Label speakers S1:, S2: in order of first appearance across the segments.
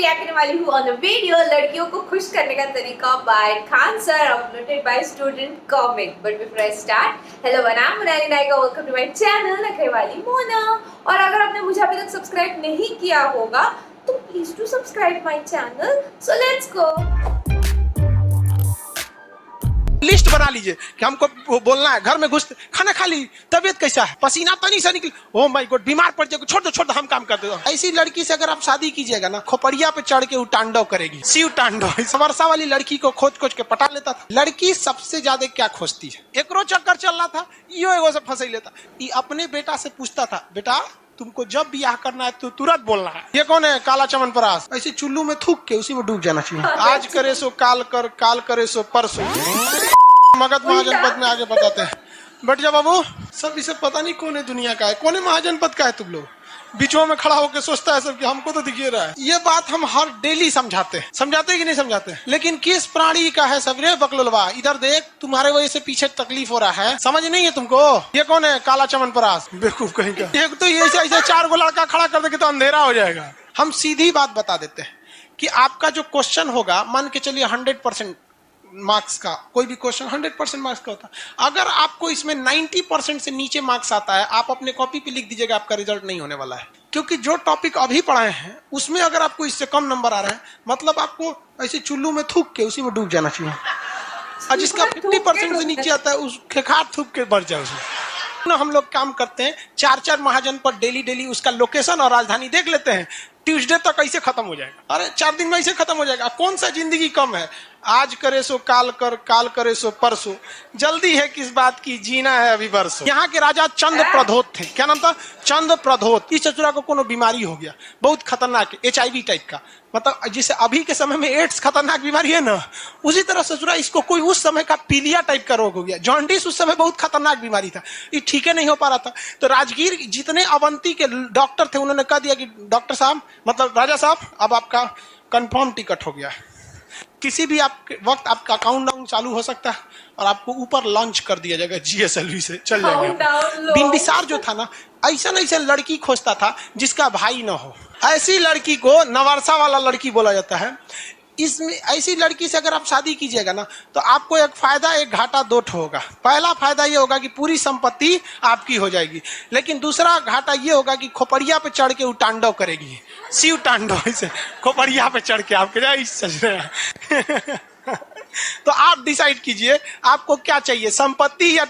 S1: React करने वाली हूँ ऑन द वीडियो लड़कियों को खुश करने का तरीका by Khan sir uploaded by student comic. But before I start, hello I am Monali Nayaka, welcome to my channel नखरे वाली मोना। और अगर आपने मुझे अभी तक सब्सक्राइब नहीं किया होगा तो please to subscribe my channel. So let's go.
S2: List बना लीजिए कि हमको बोलना है, घर में घुस खाना खा ली, तबीयत कैसा है, पसीना तो नहीं से निकल, ओ माय गॉड बीमार पड़ जाएगा, छोड़ दो हम काम कर देते हैं। ऐसी लड़की से अगर आप शादी कीजिएगा ना, खोपड़िया पे चढ़ के तांडव करेगी, शिव तांडव। समरसा वाली लड़की को खोज के पटा लेता था। लड़की सबसे ज्यादा क्या खोजती है, एकरो चक्कर चल रहा था, यो एगो से फंस लेता। ये अपने बेटा से पूछता था, बेटा तुमको जब ब्याह करना है तो तुरंत बोलना है। ये कौन है, काला चमनप्राश। ऐसे चुल्लू में थूक के उसी में डूब जाना चाहिए। आज करे सो काल कर, काल करे सो परसों। मगध महाजनपद में आगे बताते हैं। बैठ जा बाबू, सब इसे पता नहीं कौन है दुनिया का है, कौन है महाजनपद का है। तुम लोग बीचों में खड़ा होकर सोचता है सब कि हमको तो दिखे रहा है। ये बात हम हर डेली समझाते हैं कि नहीं समझाते। लेकिन किस प्राणी का है सबरे बकलुलवा, इधर देख, तुम्हारे वजह से पीछे तकलीफ हो रहा है, समझ नहीं है तुमको। ये कौन है, काला चमनप्राश, बेवकूफ कहीं का। एक तो ये ऐसे 4 गो लड़का खड़ा कर देंगे तो अंधेरा हो जाएगा। हम सीधी बात बता देते हैं कि आपका जो क्वेश्चन होगा, मान के चलिए 100% मार्क्स का, कोई भी क्वेश्चन 100% मार्क्स का होता है। अगर आपको इसमें 90% से नीचे मार्क्स आता है, आप अपने कॉपी पे लिख दीजिएगा, आपका रिजल्ट नहीं होने वाला है। क्योंकि जो टॉपिक अभी पढ़ाए हैं उसमें अगर आपको इससे कम नंबर आ रहे हैं, मतलब आपको ऐसे चुल्लू में थूक के उसी में डूब जाना चाहिए। और जिसका 50% से नीचे आता है उस खेखार थूक के बढ़ जाए उसमें। हम लोग काम करते हैं 4 महाजनपद, डेली उसका लोकेशन और राजधानी देख लेते हैं। ट्यूसडे तक ऐसे खत्म हो जाएगा। अरे 4 दिन में ऐसे खत्म हो जाएगा। कौन सा जिंदगी कम है, आज करे सो काल कर, काल करे सो परसों। जल्दी है किस बात की, जीना है अभी बरसों। यहाँ के राजा चंद्र प्रधोत थे। क्या नाम था, चंद्र प्रधोत। इस ससुरा को कोनो बीमारी हो गया, बहुत खतरनाक, HIV टाइप का, मतलब जिसे अभी के समय में एड्स खतरनाक बीमारी है ना, उसी तरह ससुरा इसको कोई उस समय का पीलिया टाइप का रोग हो गया। जॉन्डिस उस समय बहुत खतरनाक बीमारी था, ये ठीक नहीं हो पा रहा था। तो राजगीर जितने अवंती के डॉक्टर थे उन्होंने कह दिया कि डॉक्टर साहब, मतलब राजा साहब, अब आपका कंफर्म टिकट हो गया, किसी भी आपके वक्त आपका काउंटडाउन चालू हो सकता है और आपको ऊपर लॉन्च कर दिया जाएगा, GSLV से चल जाएंगे। बिंबिसार जो था ना, ऐसा लड़की खोजता था जिसका भाई ना हो। ऐसी लड़की को नवरसा वाला लड़की बोला जाता है। इसमें ऐसी लड़की से अगर आप शादी कीजिएगा ना, तो आपको एक फायदा एक घाटा 2 होगा। पहला फायदा ये होगा कि पूरी संपत्ति आपकी हो जाएगी, लेकिन दूसरा घाटा ये होगा कि खोपड़िया पे चढ़ के तांडव करेगी, शिव तांडव। इसे खोपड़िया पे चढ़ के आपके तो आप डिसाइड कीजिए आपको क्या चाहिए, संपत्ति या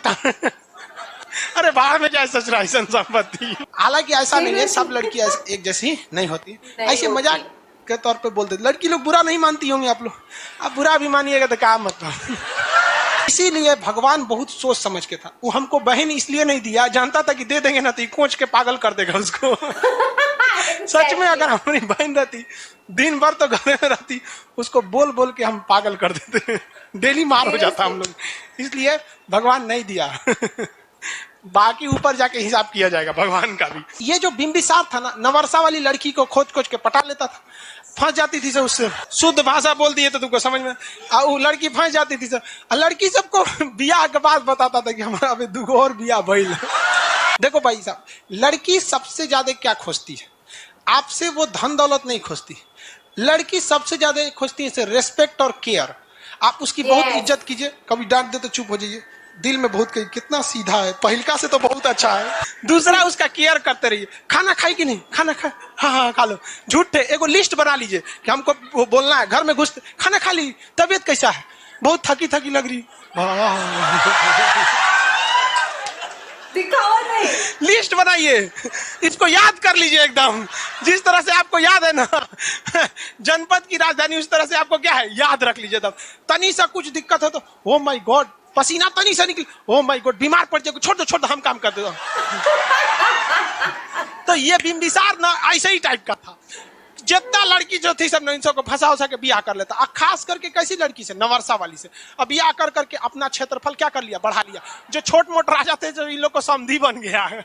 S2: अरे बाहर में जाए ससुराल संपत्ति। हालांकि ऐसा नहीं है, सब लड़कियां एक जैसी नहीं होती। ऐसे मजाक के तौर पे बोल देते। लड़की लोग बुरा नहीं मानती होंगी, आप लोग अब बुरा भी मानिएगा तो क्या मतलब। इसीलिए भगवान बहुत सोच समझ के था। वो हमको बहन इसलिए नहीं दिया, जानता था कि दे देंगे ना तो कोच के पागल कर देगा उसको। सच में अगर हमारी बहन रहती, दिन भर तो घर में रहती, उसको बोल के हम पागल कर देते, डेली मार हो जाता हम लोग। इसलिए भगवान नहीं दिया। बाकी ऊपर जाके हिसाब किया जाएगा भगवान का भी। ये जो बिंबिसार था ना, नवरसा वाली लड़की को खोज के पटा लेता था, फंस जाती थी से उससे। शुद्ध भाषा बोल दिए तो तुमको समझ में, वो लड़की फंस जाती थी से। लड़की सबको बियाह के बाद बताता था कि हमारा अभी 2 और बियाह भइल। देखो भाई साहब, लड़की सबसे ज्यादा क्या खोजती है, आपसे वो धन दौलत नहीं खोजती। लड़की सबसे ज्यादा खोजती है रेस्पेक्ट और केयर। आप उसकी बहुत इज्जत कीजिए, कभी डांट दे तो चुप हो जाइए, दिल में बहुत कही कितना सीधा है, पहिलका से तो बहुत अच्छा है। दूसरा उसका केयर करते रहिए। खाना खाई कि नहीं, खाना खा, हाँ खा लो। झूठे एगो लिस्ट बना लीजिए कि हमको बोलना है, घर में घुस खाना खा ली, तबीयत कैसा है, बहुत थकी लग रही।
S1: दिखाओ नहीं,
S2: लिस्ट बनाइए, इसको याद कर लीजिए एकदम। जिस तरह से आपको याद है ना जनपद की राजधानी, उस तरह से आपको क्या है याद रख लीजिए। तब तनी सा कुछ दिक्कत हो तो ओ माय गॉड, पसीना तनी सा निकल, ओ माय गॉड बीमार पड़ जाएगा, छोड़ दो हम काम कर देते हैं। तो ये बिंबिसार ना ऐसे ही टाइप का था। जितना लड़की जो थी सब इन सबको फंसा के बियाह कर लेता। खास करके कैसी लड़की से, नवरसा वाली से। अब बियाह करके अपना क्षेत्रफल क्या कर लिया, बढ़ा लिया। जो छोट मोट राजा थे जो इन लोग को समधी बन गया है।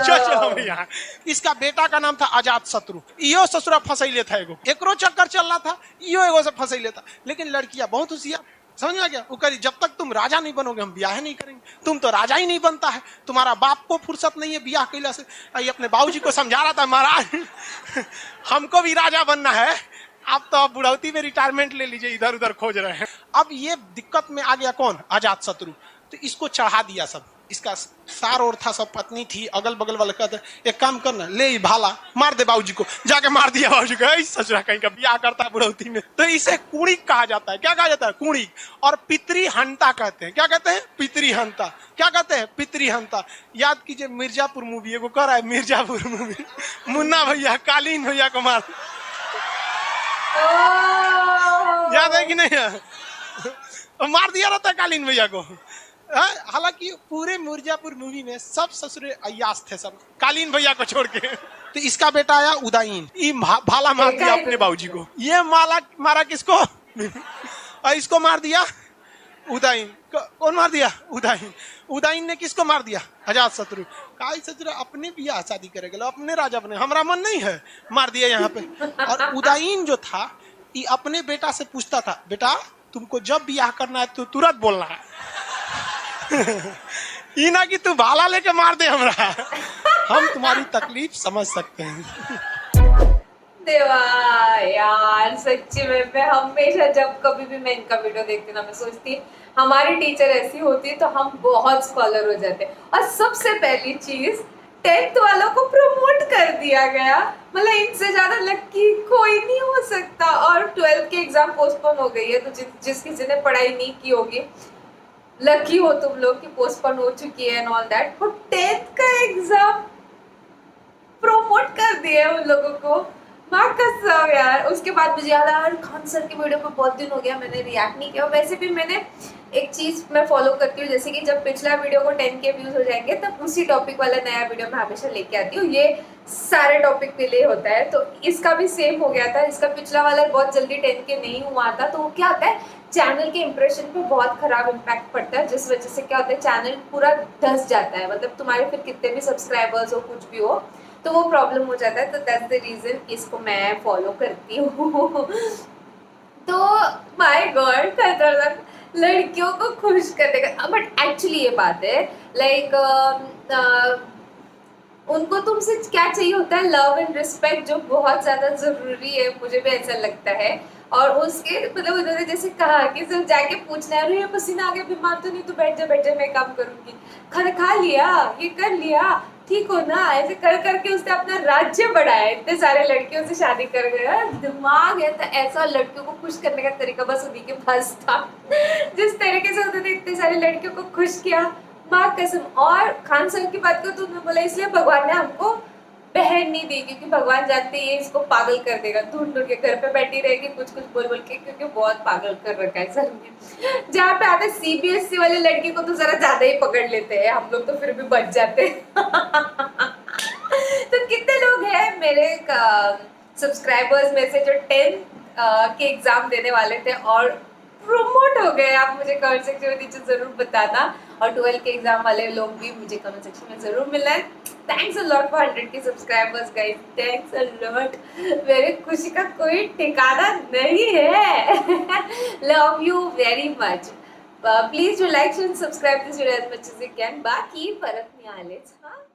S2: चलो भैया, इसका बेटा का नाम था अजात शत्रु। यो ससुरा फंसैले था, एकरो चक्कर चल रहा था, यो एगो से फंसैले था। लेकिन लड़कियां बहुत होशियार, समझ में आ गया? वो करी जब तक तुम राजा नहीं बनोगे हम ब्याह नहीं करेंगे। तुम तो राजा ही नहीं बनता है, तुम्हारा बाप को फुर्सत नहीं है ब्याह कैला से। ये अपने बाबूजी को समझा रहा था, महाराज हमको भी राजा बनना है, आप तो बुढ़ौती में रिटायरमेंट ले लीजिए, इधर उधर खोज रहे हैं। अब ये दिक्कत में आ गया कौन? अजात शत्रु। तो इसको चढ़ा दिया सब, इसका सार और था, सब पत्नी थी, अगल बगल वाले कहते एक काम करना, ले भाला मार दे बाबूजी को। जाके मार दिया बाबूजी को। ससुरा कहीं का ब्याह करता है बुढ़ौती में। तो इसे कुड़िक कहा जाता है। क्या कहा जाता है? कुड़िक। और पितृहंता कहते हैं। क्या कहते हैं? पितृहंता। क्या कहते हैं? पितृहंता। याद कीजिए मिर्जापुर मूवी, एगो कर रहा है मिर्जापुर मूवी, मुन्ना भैया कालीन भैया को मार, याद है कि नहीं है? मार दिया रहता है कालीन भैया को। हालांकि पूरे मिर्जापुर मूवी में सब ससुरे अय्यास थे, सब कालीन भैया को छोड़ के। तो इसका बेटा आया उदाईन, ये भाला मार दिया अपने बाबूजी को। ये मारा किसको? और इसको मार दिया उदाईन। कौन मार दिया? उदाईन। उदाईन ने किसको मार दिया? अजात शत्रु। काई शत्रु अपने ब्याह शादी करेगा, अपने राजा बने, हमारा मन नहीं है, मार दिया यहाँ पे। और उदाईन जो था ये अपने बेटा से पूछता था, बेटा तुमको जब ब्याह करना है तो तुरंत बोलना है ये ना कि तू भाला लेके मार दे हमरा, हम तुम्हारी तकलीफ समझ सकते हैं।
S1: देवा यार, सच्ची में मैं हमेशा जब कभी भी मैं इनका वीडियो देखती ना, मैं सोचती हमारी टीचर ऐसी होती तो हम बहुत स्कॉलर हो जाते। और सबसे पहली चीज 10th वालों को प्रमोट कर दिया गया, मतलब इनसे ज्यादा लक्की कोई नहीं हो सकता। और 12th की एग्जाम पोस्टपोन हो गई है, तो जिस किसी ने पढ़ाई नहीं की होगी लकी हो तुम लोग कि पोस्टपोन हो चुकी है एंड ऑल दैट। और 10th का एग्जाम प्रमोट कर दिया उन लोगों को, माँ कसम यार। उसके बाद मुझे याद आया खान सर की वीडियो पर बहुत दिन हो गया मैंने रिएक्ट नहीं किया। वैसे भी मैंने एक चीज मैं फॉलो करती हूँ, जैसे कि जब पिछला वीडियो को 10K व्यूज हो जाएंगे तब उसी टॉपिक वाला नया वीडियो मैं हमेशा लेके आती हूँ। ये सारे टॉपिक के लिए होता है, तो इसका भी सेम हो गया था। इसका पिछला वाला बहुत जल्दी 10K नहीं हुआ था, तो वो क्या होता है चैनल के इंप्रेशन पे बहुत खराब इम्पैक्ट पड़ता है, जिस वजह से क्या होता है चैनल पूरा धस जाता है। मतलब तुम्हारे फिर कितने भी सब्सक्राइबर्स हो कुछ भी हो तो वो प्रॉब्लम हो जाता है। तो दैट्स द रीजन इसको मैं फॉलो करती हूँ तो माय गॉड खतरनाक, लड़कियों को खुश करने का। बट एक्चुअली ये बात है लाइक उनको तुमसे क्या चाहिए होता है, लव एंड रिस्पेक्ट, जो बहुत ज्यादा जरूरी है, मुझे भी ऐसा लगता है। और उसके मतलब उन्होंने जैसे कहा कि सिर्फ जाके पूछना है, अरे ये पसीना आ गया, बीमार तो नहीं, तो बैठ जा मैं काम करूंगी, खाना खा लिया, ये कर लिया, ठीक हो ना, ऐसे कर करके उसने अपना राज्य बढ़ाया, इतने सारे लड़कियों से शादी कर गया। दिमाग है तो ऐसा लड़कियों को खुश करने का तरीका बस उन्हीं के पास था जिस तरीके से उन्होंने इतने सारी लड़कियों को खुश किया, माँ कसम। और खान सर की बात करो तो उन्होंने बोला इसलिए भगवान ने हमको बहन नहीं दी, क्योंकि भगवान जानते हैं इसको पागल कर देगा, ढूंढ ढूंढ के घर पे बैठी रहेगी कुछ कुछ बोल बोल के, क्योंकि बहुत पागल कर रखा है सर ने। जहाँ पे आते CBSE वाले लड़की को तो जरा ज्यादा ही पकड़ लेते हैं, हम लोग तो फिर भी बच जाते हैं तो कितने लोग हैं मेरे सब्सक्राइबर्स में से जो 10th के एग्जाम देने वाले थे और प्रमोट हो गए? आप मुझे कमेंट सेक्शन में नीचे जरूर बताना। और 12 के एग्जाम वाले लोग भी मुझे कमेंट सेक्शन में जरूर मिलना है। थैंक्स अ लॉट फॉर 100 के subscribers guys, thanks a lot. मेरे खुशी का कोई ठिकाना नहीं है love you very much. Please do like and subscribe this video as much as you can. बाकी परत नहीं आलेच, हाँ।